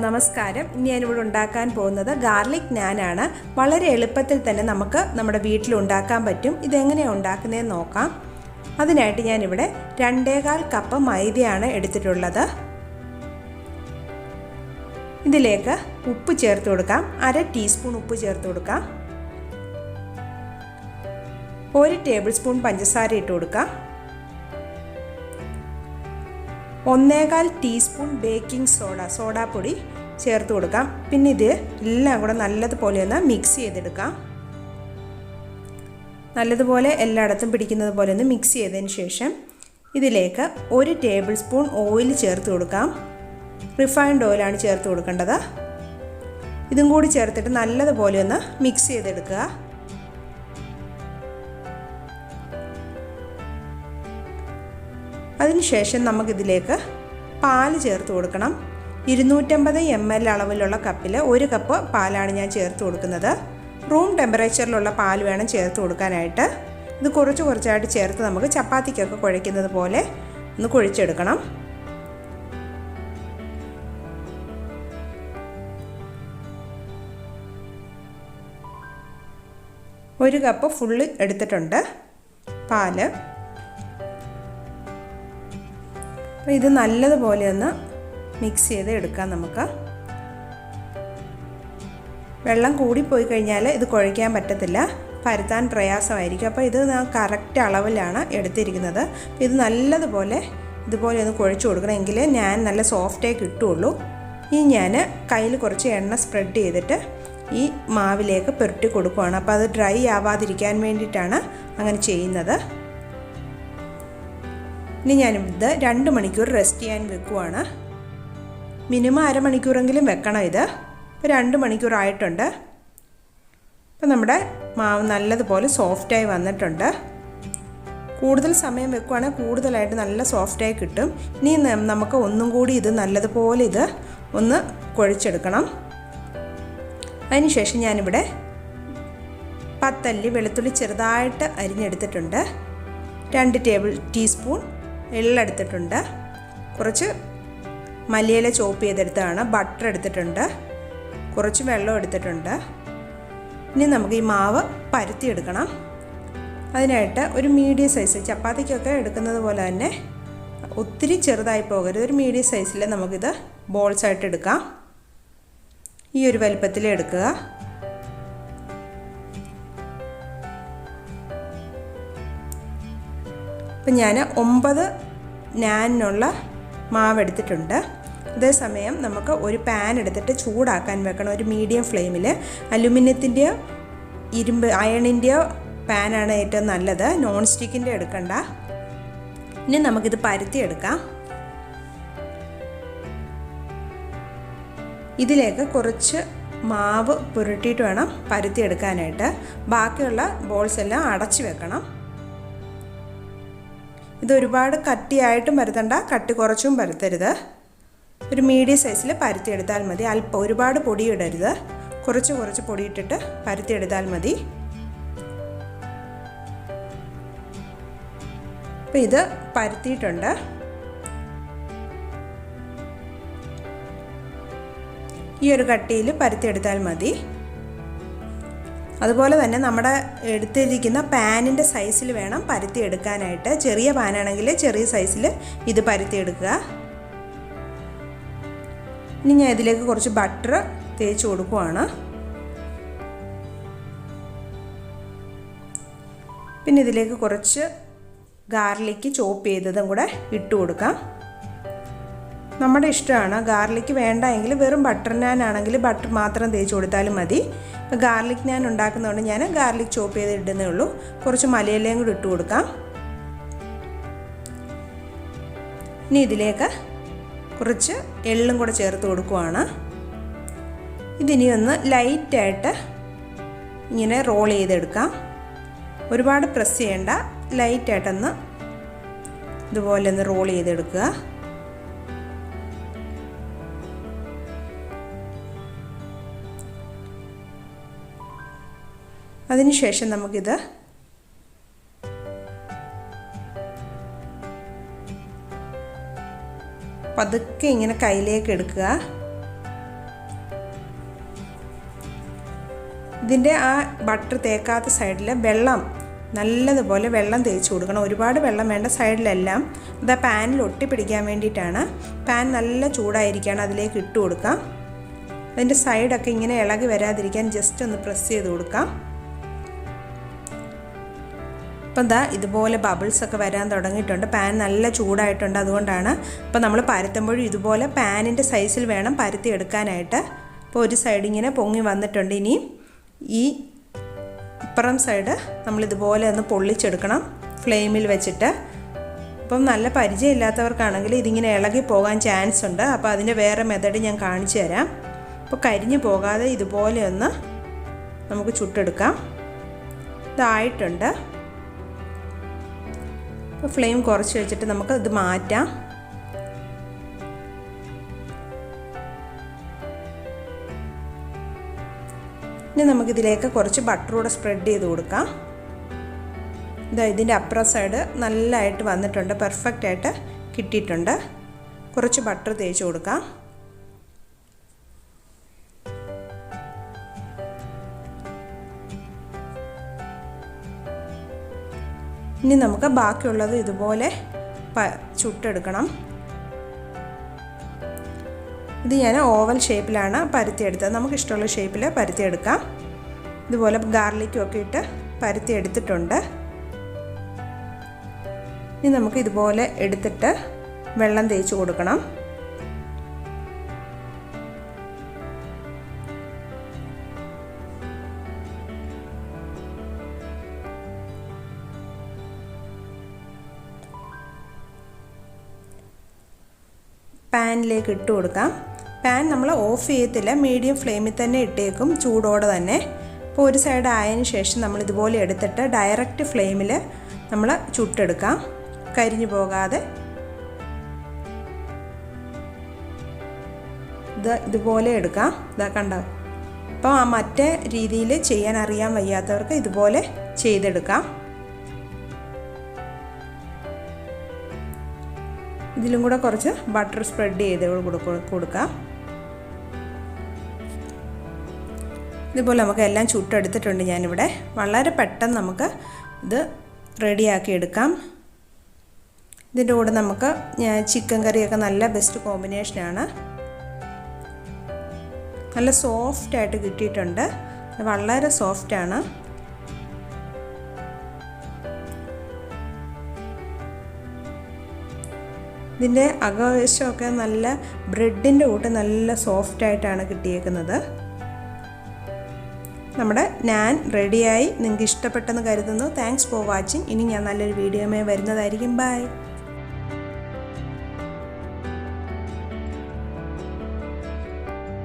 നമസ്കാരം. ഇനി ഞാനിവിടെ ഉണ്ടാക്കാൻ പോകുന്നത് ഗാർലിക് നാനാണ്. വളരെ എളുപ്പത്തിൽ തന്നെ നമുക്ക് നമ്മുടെ വീട്ടിൽ ഉണ്ടാക്കാൻ പറ്റും. ഇതെങ്ങനെയാണ് ഉണ്ടാക്കുന്നതെന്ന് നോക്കാം. അതിനായിട്ട് ഞാനിവിടെ 2.25 കപ്പ് മൈദയാണ് എടുത്തിട്ടുള്ളത്. ഇതിലേക്ക് ഉപ്പ് ചേർത്ത് കൊടുക്കാം. 1/2 ടീസ്പൂൺ ഉപ്പ് ചേർത്ത് കൊടുക്കാം. 1 ടേബിൾ സ്പൂൺ പഞ്ചസാര ഇട്ട് കൊടുക്കാം. 1.25 ടീസ്പൂൺ ബേക്കിംഗ് സോഡാപ്പൊടി ചേർത്ത് കൊടുക്കാം. പിന്നെ ഇത് എല്ലാം കൂടെ നല്ലതുപോലെ ഒന്ന് മിക്സ് ചെയ്തെടുക്കാം. നല്ലതുപോലെ എല്ലായിടത്തും പിടിക്കുന്നത് പോലെ ഒന്ന് മിക്സ് ചെയ്തതിന് ശേഷം ഇതിലേക്ക് 1 ടേബിൾ സ്പൂൺ ഓയിൽ ചേർത്ത് കൊടുക്കാം. റിഫൈൻഡ് ഓയിലാണ് ചേർത്ത് കൊടുക്കേണ്ടത്. ഇതും കൂടി ചേർത്തിട്ട് നല്ലതുപോലെ ഒന്ന് മിക്സ് ചെയ്തെടുക്കുക. അതിനുശേഷം നമുക്കിതിലേക്ക് പാൽ ചേർത്ത് കൊടുക്കണം. 250 ml അളവിലുള്ള കപ്പിൽ 1 കപ്പ് പാലാണ് ഞാൻ ചേർത്ത് കൊടുക്കുന്നത്. റൂം ടെമ്പറേച്ചറിലുള്ള പാൽ വേണം ചേർത്ത് കൊടുക്കാനായിട്ട്. ഇത് കുറച്ചായിട്ട് ചേർത്ത് നമുക്ക് ചപ്പാത്തിക്കൊക്കെ കുഴയ്ക്കുന്നത് പോലെ ഒന്ന് കുഴച്ചെടുക്കണം. ഒരു കപ്പ് ഫുള്ള് എടുത്തിട്ടുണ്ട് പാല്. അപ്പോൾ ഇത് നല്ലതുപോലെ ഒന്ന് മിക്സ് ചെയ്ത് എടുക്കാം. നമുക്ക് വെള്ളം കൂടിപ്പോയി കഴിഞ്ഞാൽ ഇത് കുഴയ്ക്കാൻ പറ്റത്തില്ല, പരത്താൻ പ്രയാസമായിരിക്കും. അപ്പോൾ ഇത് കറക്റ്റ് അളവിലാണ് എടുത്തിരിക്കുന്നത്. ഇത് നല്ലതുപോലെ ഇതുപോലെ ഒന്ന് കുഴച്ച് കൊടുക്കണം, എങ്കിലേ ഞാൻ നല്ല സോഫ്റ്റായി കിട്ടുള്ളൂ. ഇനി ഞാൻ കയ്യിൽ കുറച്ച് എണ്ണ സ്പ്രെഡ് ചെയ്തിട്ട് ഈ മാവിലേക്ക് പുരട്ടി കൊടുക്കുകയാണ്. അപ്പോൾ അത് ഡ്രൈ ആവാതിരിക്കാൻ വേണ്ടിയിട്ടാണ് അങ്ങനെ ചെയ്യുന്നത്. ഇനി ഞാനിത് 2 മണിക്കൂർ റെസ്റ്റ് ചെയ്യാൻ വെക്കുവാണ്. മിനിമം അരമണിക്കൂറെങ്കിലും വെക്കണം. ഇത് ഇപ്പോൾ 2 മണിക്കൂർ ആയിട്ടുണ്ട്. അപ്പോൾ നമ്മുടെ മാവ് നല്ലതുപോലെ സോഫ്റ്റായി വന്നിട്ടുണ്ട്. കൂടുതൽ സമയം വെക്കുവാണെങ്കിൽ കൂടുതലായിട്ട് നല്ല സോഫ്റ്റായി കിട്ടും. ഇനി നമുക്ക് ഒന്നും കൂടി ഇത് നല്ലതുപോലെ ഇത് ഒന്ന് കുഴച്ചെടുക്കണം. അതിനുശേഷം ഞാനിവിടെ 10 അല്ലി വെളുത്തുള്ളി ചെറുതായിട്ട് അരിഞ്ഞെടുത്തിട്ടുണ്ട്. 2 ടീസ്പൂൺ എള്ളെടുത്തിട്ടുണ്ട്. കുറച്ച് മല്ലിയില ചോപ്പ് ചെയ്തെടുത്തതാണ്. ബട്ടർ എടുത്തിട്ടുണ്ട്. കുറച്ച് വെള്ളം എടുത്തിട്ടുണ്ട്. ഇനി നമുക്ക് ഈ മാവ് പരത്തിയെടുക്കണം. അതിനായിട്ട് ഒരു മീഡിയം സൈസ്, ചപ്പാത്തിക്കൊക്കെ എടുക്കുന്നത് പോലെ തന്നെ ഒത്തിരി ചെറുതായി പോകരുത്, ഒരു മീഡിയം സൈസിൽ നമുക്കിത് ബോൾസായിട്ട് എടുക്കാം. ഈ ഒരു വലിപ്പത്തിൽ എടുക്കുക. അപ്പം ഞാൻ 9 നാനിനുള്ള മാവ് എടുത്തിട്ടുണ്ട്. അതേസമയം നമുക്ക് ഒരു പാൻ എടുത്തിട്ട് ചൂടാക്കാൻ വെക്കണം, ഒരു മീഡിയം ഫ്ലെയിമിൽ. അലുമിനിയത്തിൻ്റെയോ അയണിൻ്റെയോ പാനാണ് ഏറ്റവും നല്ലത്, നോൺ സ്റ്റിക്കിൻ്റെ എടുക്കണ്ട. ഇനി നമുക്കിത് പരത്തിയെടുക്കാം. ഇതിലേക്ക് കുറച്ച് മാവ് പുരട്ടിയിട്ട് വേണം പരത്തിയെടുക്കാനായിട്ട്. ബാക്കിയുള്ള ബോൾസ് എല്ലാം അടച്ചു വെക്കണം. ഇത് ഒരുപാട് കട്ടിയായിട്ടും പരത്തണ്ട, കട്ടി കുറച്ചും പരത്തരുത്. ഒരു മീഡിയം സൈസിൽ പരത്തിയെടുത്താൽ മതി. അല്പം ഒരുപാട് പൊടി ഇടരുത്, കുറച്ച് പൊടിയിട്ടിട്ട് പരത്തിയെടുത്താൽ മതി. അപ്പോൾ ഇത് പരത്തിയിട്ടുണ്ട്. ഈ ഒരു കട്ടിയിൽ പരത്തിയെടുത്താൽ മതി. അതുപോലെ തന്നെ നമ്മുടെ എടുത്തിരിക്കുന്ന പാനിൻ്റെ സൈസിൽ വേണം പരത്തിയെടുക്കാനായിട്ട്. ചെറിയ പാനാണെങ്കിൽ ചെറിയ സൈസിൽ ഇത് പരത്തിയെടുക്കുക. ഇനി ഞാൻ ഇതിലേക്ക് കുറച്ച് ബട്ടർ തേച്ച് കൊടുക്കുവാണ്. പിന്നെ ഇതിലേക്ക് കുറച്ച് ഗാർലിക്ക് ചോപ്പ് ചെയ്തതും കൂടെ ഇട്ട് കൊടുക്കാം. നമ്മുടെ ഇഷ്ടമാണ്. ഗാർലിക്ക് വേണ്ട എങ്കിൽ വെറും ബട്ടർ നാൻ ആണെങ്കിൽ ബട്ടർ മാത്രം തേച്ച് കൊടുത്താലും മതി. ഇപ്പോൾ ഗാർലിക് നാൻ ഉണ്ടാക്കുന്നതുകൊണ്ട് ഞാൻ ഗാർലിക് ചോപ്പ് ചെയ്ത് ഇടുന്നേ ഉള്ളൂ. കുറച്ച് മലയിലയും കൂടി ഇട്ട് കൊടുക്കാം. ഇനി ഇതിലേക്ക് കുറച്ച് എള്ളും കൂടെ ചേർത്ത് കൊടുക്കുവാണ്. ഇതിനി ഒന്ന് ലൈറ്റായിട്ട് ഇങ്ങനെ റോൾ ചെയ്തെടുക്കാം. ഒരുപാട് പ്രസ് ചെയ്യേണ്ട, ലൈറ്റായിട്ടൊന്ന് ഇതുപോലെ ഒന്ന് റോൾ ചെയ്തെടുക്കുക. അതിനുശേഷം നമുക്കിത് പതുക്കെ ഇങ്ങനെ കയ്യിലേക്ക് എടുക്കുക. ഇതിൻ്റെ ആ ബട്ടർ തേക്കാത്ത സൈഡിൽ വെള്ളം നല്ലതുപോലെ വെള്ളം തേച്ച് കൊടുക്കണം. ഒരുപാട് വെള്ളം വേണ്ട, സൈഡിലെല്ലാം. ഇത് പാനിൽ ഒട്ടിപ്പിടിക്കാൻ വേണ്ടിയിട്ടാണ്. പാൻ നല്ല ചൂടായിരിക്കുകയാണ്, അതിലേക്ക് ഇട്ട് കൊടുക്കാം. അതിൻ്റെ സൈഡൊക്കെ ഇങ്ങനെ ഇളകി വരാതിരിക്കാൻ ജസ്റ്റ് ഒന്ന് പ്രസ് ചെയ്ത് കൊടുക്കാം. അപ്പം ദാ ഇതുപോലെ ബബിൾസൊക്കെ വരാൻ തുടങ്ങിയിട്ടുണ്ട്. പാൻ നല്ല ചൂടായിട്ടുണ്ട്, അതുകൊണ്ടാണ്. അപ്പോൾ നമ്മൾ പരത്തുമ്പോഴും ഇതുപോലെ പാനിൻ്റെ സൈസിൽ വേണം പരത്തി എടുക്കാനായിട്ട്. അപ്പോൾ ഒരു സൈഡ് ഇങ്ങനെ പൊങ്ങി വന്നിട്ടുണ്ട്. ഇനി ഈ അപ്പുറം സൈഡ് നമ്മളിതുപോലെ ഒന്ന് പൊള്ളിച്ചെടുക്കണം ഫ്ലെയിമിൽ വെച്ചിട്ട്. അപ്പം നല്ല പരിചയമില്ലാത്തവർക്കാണെങ്കിൽ ഇതിങ്ങനെ ഇളകി പോകാൻ ചാൻസ് ഉണ്ട്. അപ്പോൾ അതിൻ്റെ വേറെ മെത്തേഡ് ഞാൻ കാണിച്ചു തരാം. അപ്പോൾ കരിഞ്ഞു പോകാതെ ഇതുപോലെ ഒന്ന് നമുക്ക് ചുട്ടെടുക്കാം. ഇതായിട്ടുണ്ട്. അപ്പോൾ ഫ്ലെയിം കുറച്ച് വെച്ചിട്ട് നമുക്ക് ഇത് മാറ്റാം. ഇനി നമുക്കിതിലേക്ക് കുറച്ച് ബട്ടർ കൂടെ സ്പ്രെഡ് ചെയ്ത് കൊടുക്കാം. ഇതാ ഇതിൻ്റെ അപ്പുറം സൈഡ് നല്ലതായിട്ട് വന്നിട്ടുണ്ട്, പെർഫെക്റ്റായിട്ട് കിട്ടിയിട്ടുണ്ട്. കുറച്ച് ബട്ടർ തേച്ച് കൊടുക്കാം. ഇനി നമുക്ക് ബാക്കിയുള്ളത് ഇതുപോലെ ചുട്ടെടുക്കണം. ഇത് ഞാൻ ഓവൽ ഷേപ്പിലാണ് പരത്തിയെടുത്തത്. നമുക്കിഷ്ടമുള്ള ഷേപ്പിൽ പരത്തിയെടുക്കാം. ഇതുപോലെ ഗാർലിക്കും ഒക്കെ ഇട്ട് പരത്തിയെടുത്തിട്ടുണ്ട്. ഇനി നമുക്ക് ഇതുപോലെ എടുത്തിട്ട് വെള്ളം തേച്ച് കൊടുക്കണം. പാനിലേക്ക് ഇട്ട് കൊടുക്കാം. പാൻ നമ്മൾ ഓഫ് ചെയ്യത്തില്ല, മീഡിയം ഫ്ലെയിമിൽ തന്നെ ഇട്ടേക്കും, ചൂടോടെ തന്നെ. അപ്പോൾ ഒരു സൈഡ് ആയതിനു ശേഷം നമ്മൾ ഇതുപോലെ എടുത്തിട്ട് ഡയറക്റ്റ് ഫ്ലെയിമിൽ നമ്മൾ ചുട്ടെടുക്കാം, കരിഞ്ഞു പോകാതെ. ഇതുപോലെ എടുക്കാം. ഇതാ കണ്ടോ. അപ്പോൾ ആ മറ്റേ രീതിയിൽ ചെയ്യാൻ അറിയാൻ വയ്യാത്തവർക്ക് ഇതുപോലെ ചെയ്തെടുക്കാം. ഇതിലും കൂടെ കുറച്ച് ബട്ടർ സ്പ്രെഡ് ചെയ്ത് കൊടുക്കാം. ഇതുപോലെ നമുക്ക് എല്ലാം ചുട്ടെടുത്തിട്ടുണ്ട് ഞാനിവിടെ. വളരെ പെട്ടെന്ന് നമുക്ക് ഇത് റെഡിയാക്കി എടുക്കാം. ഇതിൻ്റെ കൂടെ നമുക്ക് ചിക്കൻ കറിയൊക്കെ നല്ല ബെസ്റ്റ് കോമ്പിനേഷനാണ്. നല്ല സോഫ്റ്റായിട്ട് കിട്ടിയിട്ടുണ്ട്, വളരെ സോഫ്റ്റാണ്. ഇതിൻ്റെ അകവശമൊക്കെ നല്ല ബ്രെഡിൻ്റെ കൂട്ട് നല്ല സോഫ്റ്റായിട്ടാണ് കിട്ടിയേക്കുന്നത്. നമ്മുടെ നാൻ റെഡിയായി. നിങ്ങൾക്ക് ഇഷ്ടപ്പെട്ടെന്ന് കരുതുന്നു. Thanks for watching. ഇനി ഞാൻ നല്ലൊരു വീഡിയോയുമായി വരുന്നതായിരിക്കും. ബൈ.